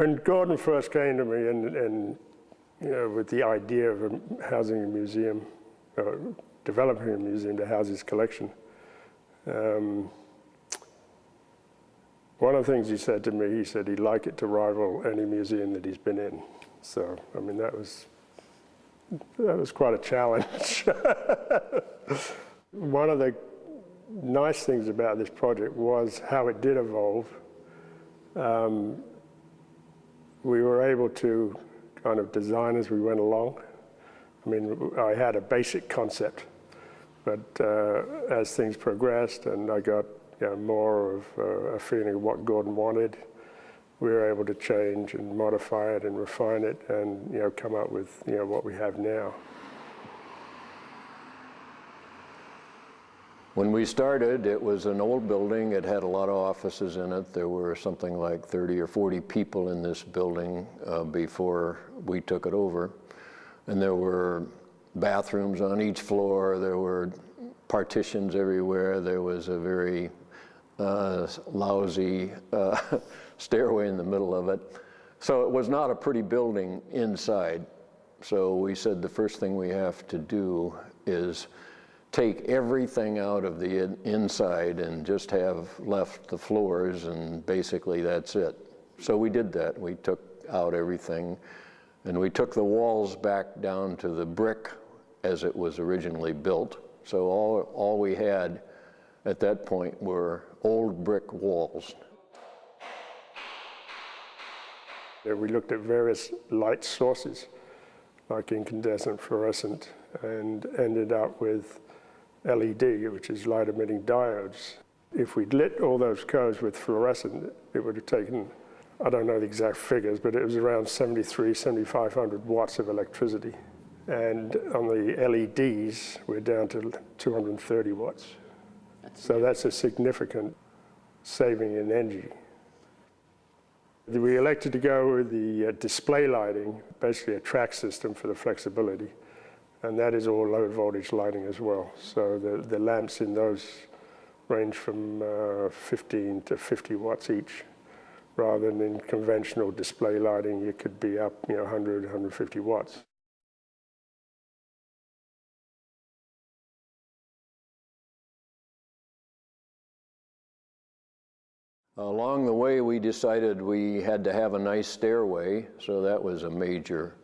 When Gordon first came to me and with the idea of housing a museum, developing a museum to house his collection, one of the things he said to me, he said he'd like it to rival any museum that he's been in. So, I mean, that was quite a challenge. One of the nice things about this project was how it did evolve. We were able to kind of design as we went along. I mean, I had a basic concept, but as things progressed and I got more of a feeling of what Gordon wanted, we were able to change and modify it and refine it and come up with what we have now. When we started, it was an old building. It had a lot of offices in it. There were something like 30 or 40 people in this building before we took it over. And there were bathrooms on each floor. There were partitions everywhere. There was a very lousy stairway in the middle of it. So it was not a pretty building inside. So we said the first thing we have to do is take everything out of the inside and just have left the floors, and basically that's it. So we did that. We took out everything, and we took the walls back down to the brick as it was originally built. So all we had at that point were old brick walls. We looked at various light sources, like incandescent, fluorescent, and ended up with LED, which is light-emitting diodes. If we'd lit all those codes with fluorescent, it would have taken, I don't know the exact figures, but it was around 7,500 watts of electricity. And on the LEDs, we're down to 230 watts. So that's a significant saving in energy. We elected to go with the display lighting, basically a track system for the flexibility. And that is all low voltage lighting as well. So the lamps in those range from 15 to 50 watts each, rather than in conventional display lighting, you could be up 100, 150 watts. Along the way, we decided we had to have a nice stairway, so that was a major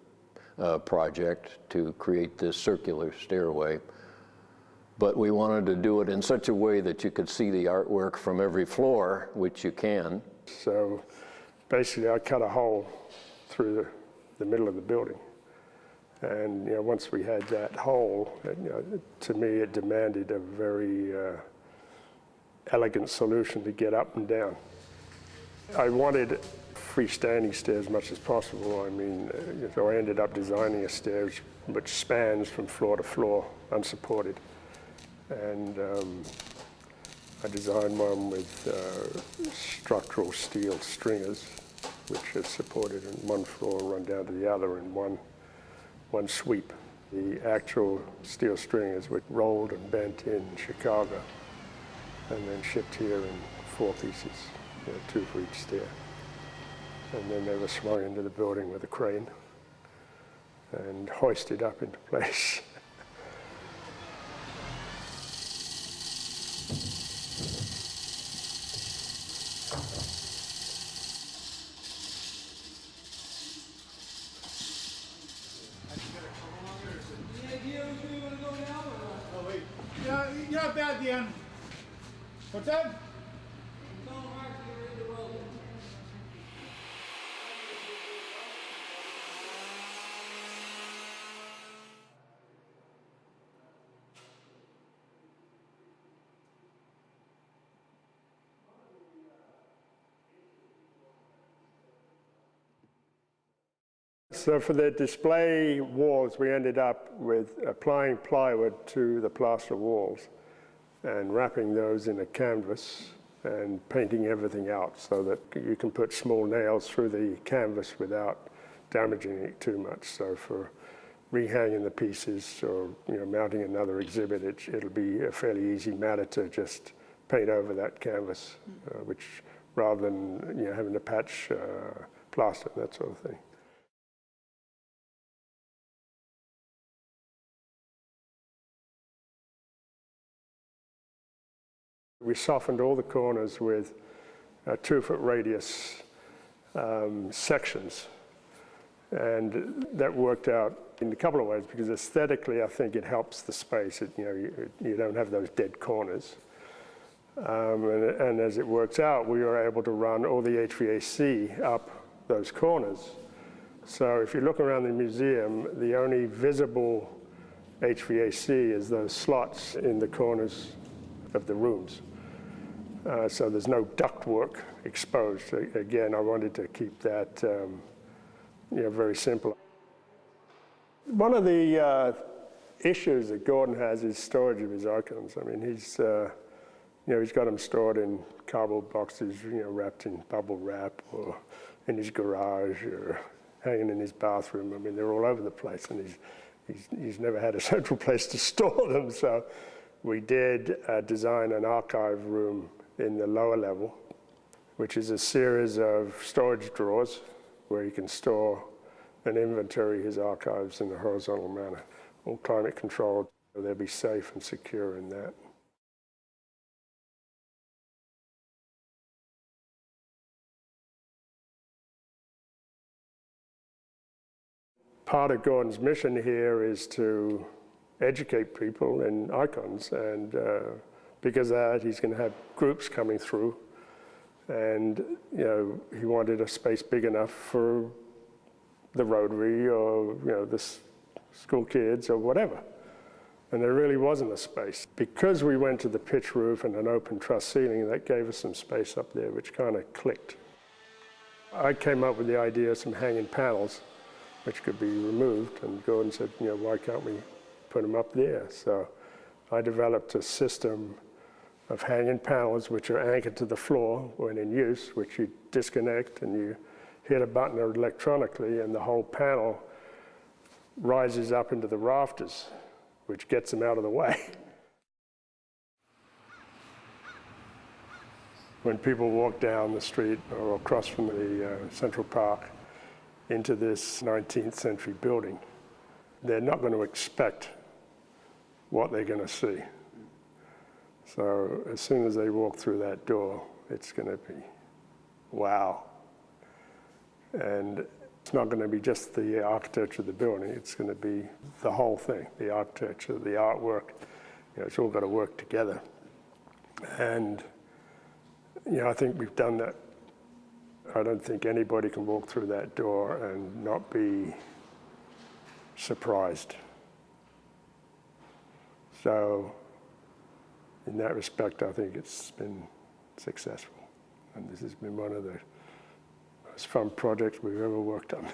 project to create this circular stairway. But we wanted to do it in such a way that you could see the artwork from every floor, which you can. So basically I cut a hole through the middle of the building. And once we had that hole, to me it demanded a very elegant solution to get up and down. I wanted freestanding stairs as much as possible. I mean, so I ended up designing a stair which spans from floor to floor, unsupported. And I designed one with structural steel stringers, which are supported in one floor and run down to the other in one sweep. The actual steel stringers were rolled and bent in Chicago and then shipped here in 4 pieces, 2 for each stair. And then they were swung into the building with a crane and hoisted up into place. You're not bad, Dan. What's that? So for the display walls, we ended up with applying plywood to the plaster walls and wrapping those in a canvas and painting everything out so that you can put small nails through the canvas without damaging it too much. So for rehanging the pieces or mounting another exhibit, it'll be a fairly easy matter to just paint over that canvas, which rather than having to patch plaster, that sort of thing. We softened all the corners with 2-foot radius sections, and that worked out in a couple of ways, because aesthetically I think it helps the space. You don't have those dead corners. And as it works out, we were able to run all the HVAC up those corners. So if you look around the museum, the only visible HVAC is those slots in the corners of the rooms. So there's no ductwork exposed. Again, I wanted to keep that very simple. One of the issues that Gordon has is storage of his icons. I mean, he's got them stored in cardboard boxes, wrapped in bubble wrap, or in his garage, or hanging in his bathroom. I mean, they're all over the place, and he's never had a central place to store them. So we did design an archive room in the lower level, which is a series of storage drawers where he can store and inventory his archives in a horizontal manner, all climate controlled, so they'll be safe and secure in that. Part of Gordon's mission here is to educate people in icons, and because of that, he's going to have groups coming through, and he wanted a space big enough for the Rotary or the school kids or whatever, and there really wasn't a space. Because we went to the pitch roof and an open truss ceiling, that gave us some space up there, which kind of clicked. I came up with the idea of some hanging panels which could be removed, and Gordon said, why can't we put them up there? So I developed a system of hanging panels which are anchored to the floor when in use, which you disconnect and you hit a button electronically, and the whole panel rises up into the rafters, which gets them out of the way. When people walk down the street or across from the Central Park into this 19th century building, they're not going to expect what they're going to see. So as soon as they walk through that door, it's going to be wow. And it's not going to be just the architecture of the building, it's going to be the whole thing, the architecture, the artwork. It's all got to work together. And I think we've done that. I don't think anybody can walk through that door and not be surprised. So in that respect, I think it's been successful. And this has been one of the most fun projects we've ever worked on.